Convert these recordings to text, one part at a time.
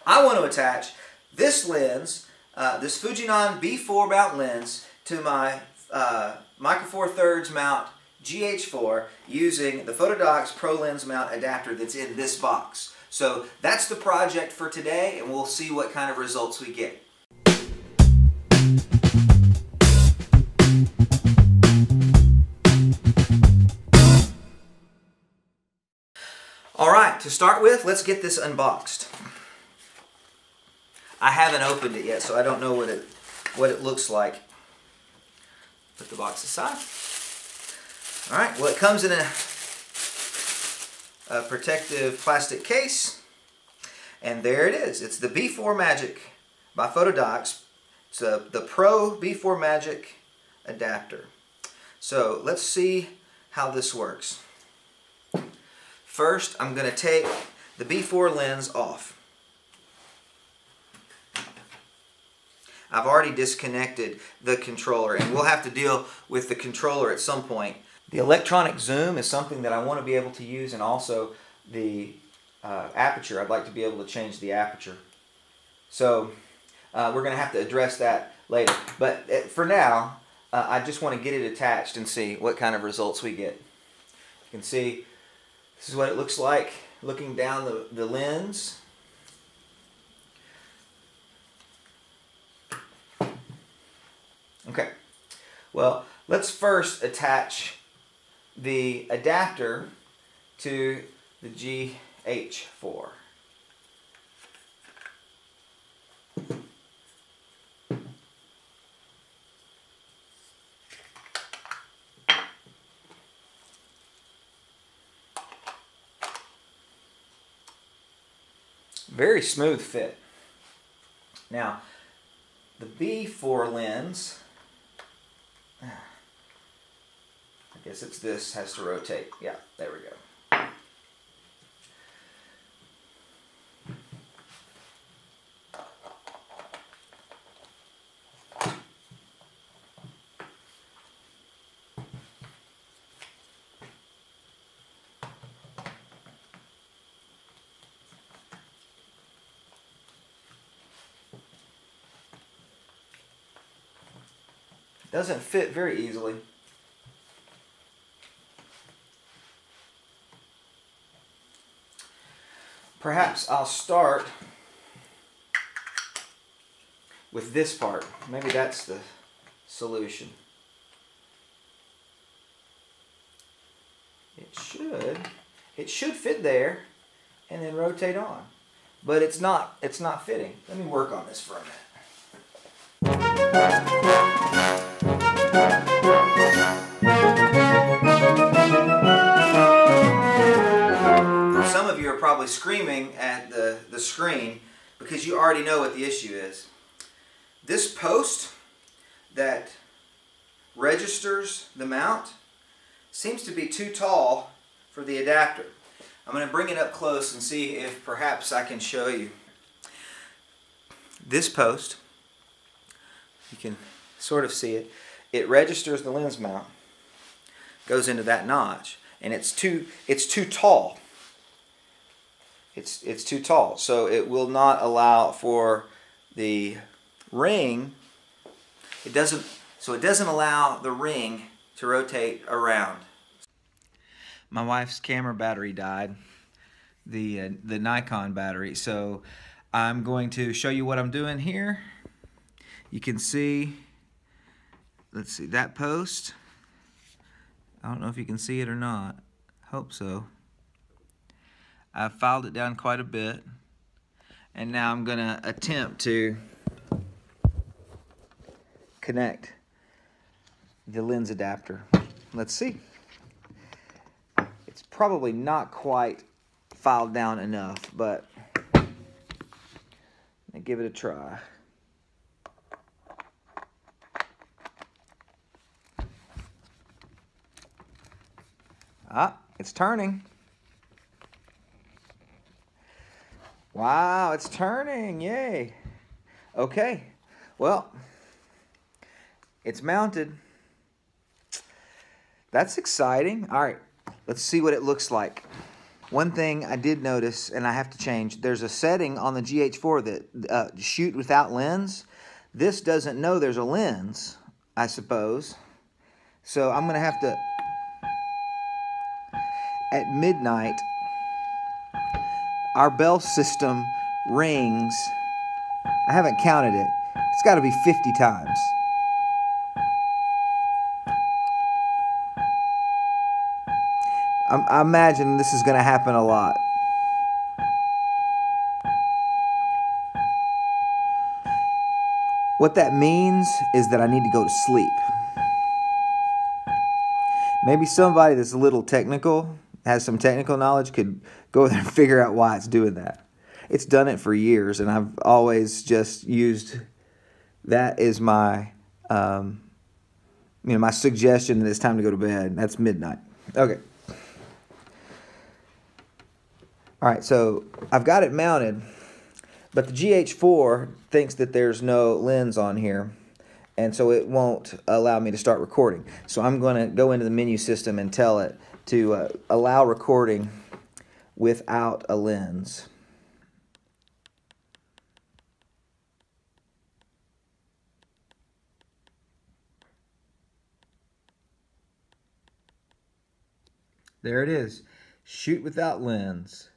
I want to attach this lens, this Fujinon B4 mount lens, to my Micro Four Thirds mount GH4 using the FotodioX Pro Lens mount adapter that's in this box. So that's the project for today, and we'll see what kind of results we get. Alright, to start with, let's get this unboxed. I haven't opened it yet, so I don't know what it looks like. Put the box aside. Alright, well, it comes in a protective plastic case, and there it is. It's the B4 Magic by FotodioX. It's the Pro B4 Magic adapter. So let's see how this works. First, I'm going to take the B4 lens off. I've already disconnected the controller, and we'll have to deal with the controller at some point. The electronic zoom is something that I want to be able to use, and also the aperture. I'd like to be able to change the aperture. So we're going to have to address that later. But for now, I just want to get it attached and see what kind of results we get. You can see this is what it looks like looking down the lens. Okay, well, let's first attach the adapter to the GH4. Very smooth fit. Now, the B4 lens, I guess it's this, has to rotate. Yeah, there we go. Doesn't fit very easily. Perhaps I'll start with this part. Maybe that's the solution. It should fit there and then rotate on. But it's not fitting. Let me work on this for a minute. Some of you are probably screaming at the screen because you already know what the issue is. This post that registers the mount seems to be too tall for the adapter. I'm going to bring it up close and see if perhaps I can show you. This post, you can sort of see it. It registers the lens mount, goes into that notch, and it's too tall. It's too tall, so it will not allow for the ring. It doesn't allow the ring to rotate around. My wife's camera battery died, the Nikon battery, so I'm going to show you what I'm doing here. You can see, let's see, that post. I don't know if you can see it or not. Hope so. I've filed it down quite a bit, and now I'm going to attempt to connect the lens adapter. Let's see. It's probably not quite filed down enough, but let me give it a try. Ah, it's turning. Wow, it's turning, yay. Okay, well, it's mounted. That's exciting. All right, let's see what it looks like. One thing I did notice, and I have to change, there's a setting on the GH4 that shoot without lens. This doesn't know there's a lens, I suppose. So I'm going to have to, at midnight, our bell system rings. I haven't counted it. It's got to be 50 times. I imagine this is going to happen a lot. What that means is that I need to go to sleep. Maybe somebody that's a little technical, has some technical knowledge, could go there and figure out why it's doing that. It's done it for years, and I've always just used that as my, my suggestion that it's time to go to bed. That's midnight. Okay. All right, so I've got it mounted, but the GH4 thinks that there's no lens on here, and so it won't allow me to start recording. So I'm going to go into the menu system and tell it to allow recording without a lens. There it is. Shoot without lens.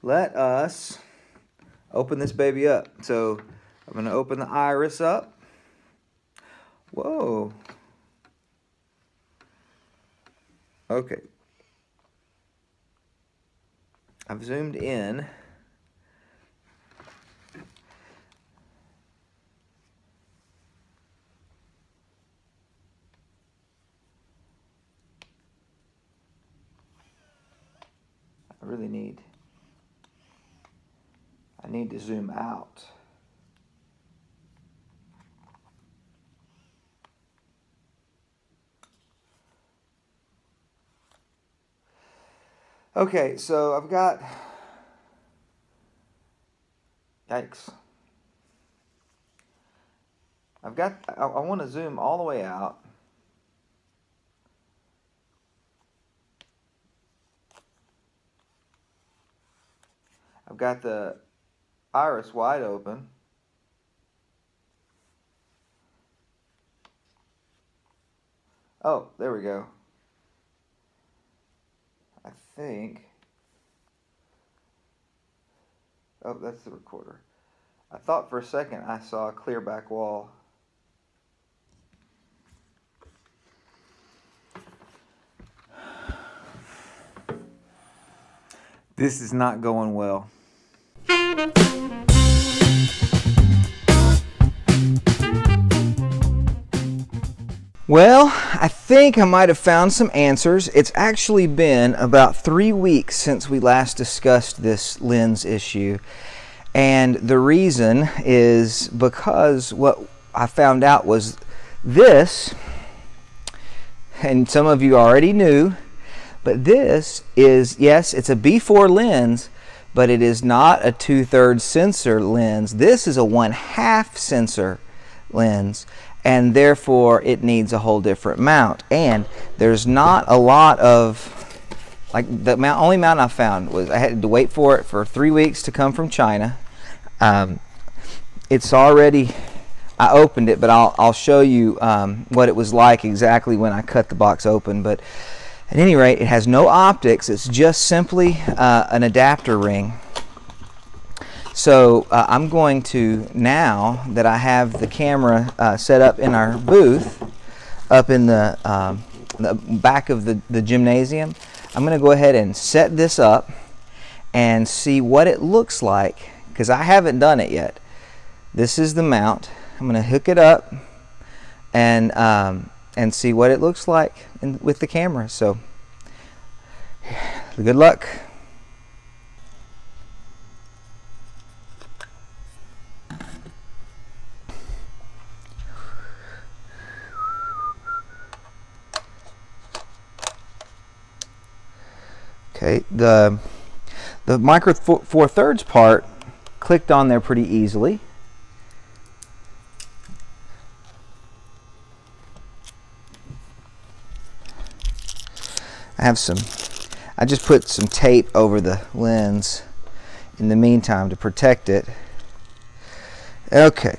Let us open this baby up. So I'm going to open the iris up. Whoa. Okay. I've zoomed in. I need to zoom out. Okay, so I've got, yikes. I want to zoom all the way out. I've got the iris wide open. Oh, there we go. I think. Oh, that's the recorder. I thought for a second I saw a clear back wall. This is not going well. Well, I think I might have found some answers. It's actually been about 3 weeks since we last discussed this lens issue. And the reason is because what I found out was this, and some of you already knew, but this is, yes, it's a B4 lens, but it is not a 2/3 sensor lens. This is a 1/2 sensor lens, and therefore it needs a whole different mount. And there's not a lot of, like, the only mount I found was, I had to wait for it for 3 weeks to come from China. It's already, I opened it, but I'll show you what it was like exactly when I cut the box open. But at any rate, it has no optics. It's just simply an adapter ring. So I'm going to, now that I have the camera set up in our booth, up in the back of the gymnasium, I'm going to go ahead and set this up and see what it looks like, because I haven't done it yet. This is the mount. I'm going to hook it up and see what it looks like with the camera. So good luck. Okay, the micro four thirds part clicked on there pretty easily. I just put some tape over the lens in the meantime to protect it. Okay.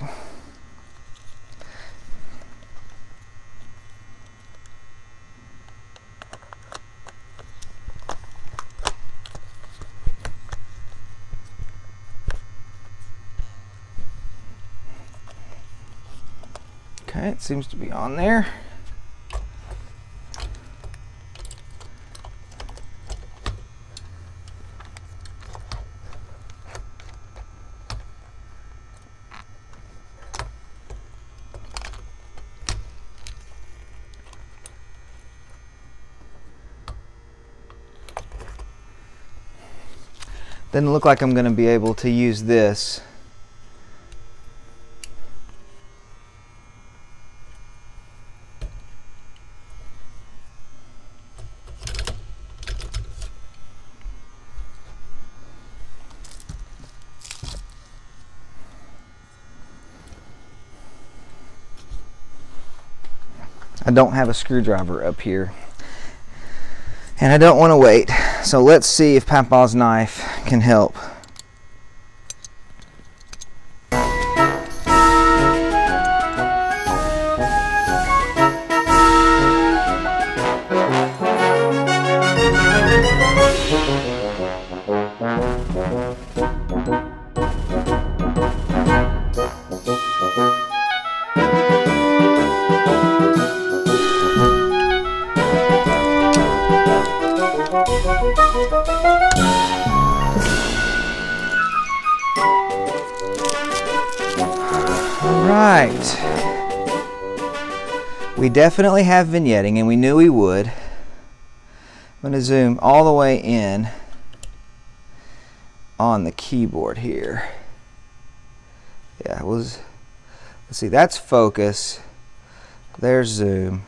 Okay, it seems to be on there. Doesn't look like I'm going to be able to use this. I don't have a screwdriver up here, and I don't want to wait, so let's see if Papa's knife can help. Right. We definitely have vignetting, and we knew we would. I'm going to zoom all the way in on the keyboard here. Yeah, let's see, that's focus. There's zoom.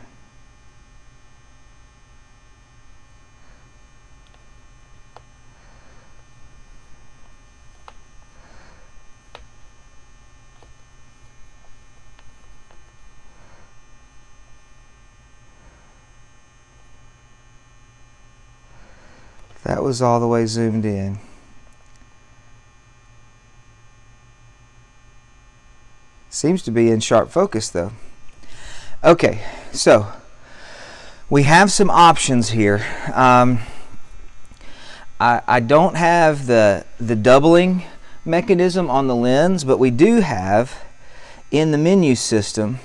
That was all the way zoomed in. Seems to be in sharp focus though. Okay, so we have some options here. I don't have the doubling mechanism on the lens, but we do have in the menu system.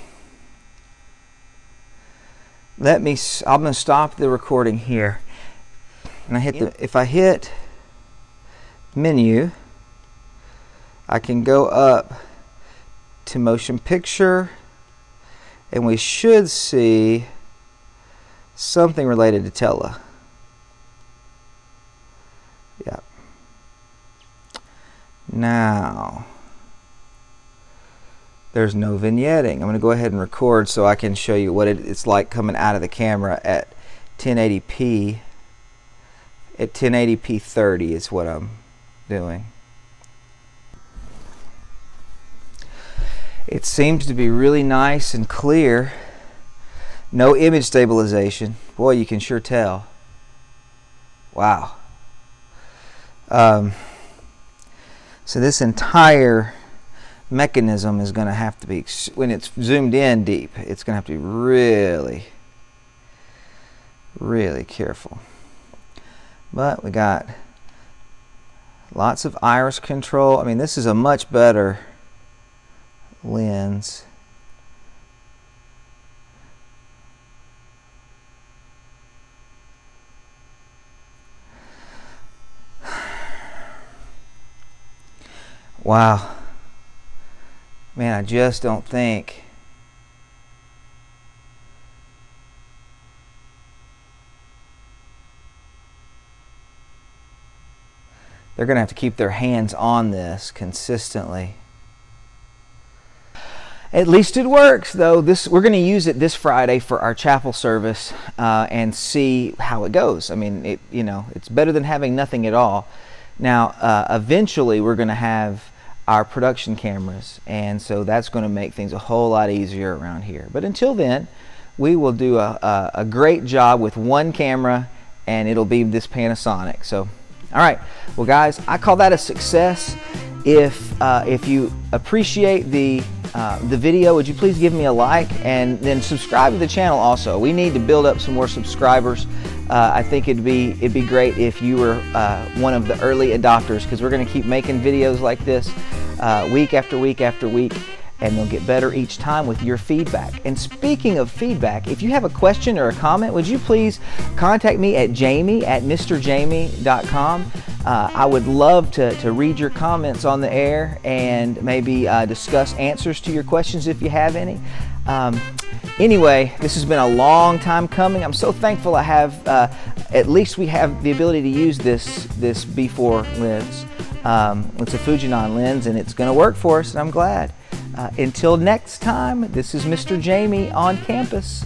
I'm going to stop the recording here. And if I hit menu, I can go up to motion picture, and we should see something related to tele. Yeah. Now, there's no vignetting. I'm going to go ahead and record so I can show you what it's like coming out of the camera at 1080p. At 1080p 30 is what I'm doing. It seems to be really nice and clear. No image stabilization. Boy, you can sure tell. Wow. So this entire mechanism is going to have to be, when it's zoomed in deep, it's going to have to be really, really careful. But we got lots of iris control. I mean, this is a much better lens. Wow. Man, I just don't think they're going to have to keep their hands on this consistently. At least it works, though. We're going to use it this Friday for our chapel service and see how it goes. I mean, it's better than having nothing at all. Now, eventually, we're going to have our production cameras, and so that's going to make things a whole lot easier around here. But until then, we will do a great job with one camera and it'll be this Panasonic. So, all right, well guys, I call that a success. If you appreciate the video, would you please give me a like and then subscribe to the channel also. We need to build up some more subscribers. I think it'd be great if you were one of the early adopters, because we're going to keep making videos like this week after week after week, and they'll get better each time with your feedback. And speaking of feedback, if you have a question or a comment, would you please contact me at jamie@mrjamie.com. I would love to read your comments on the air and maybe discuss answers to your questions if you have any. Anyway, this has been a long time coming. I'm so thankful I have, at least we have the ability to use this B4 lens. It's a Fujinon lens, and it's going to work for us, and I'm glad. Until next time, this is Mr. Jamie on campus.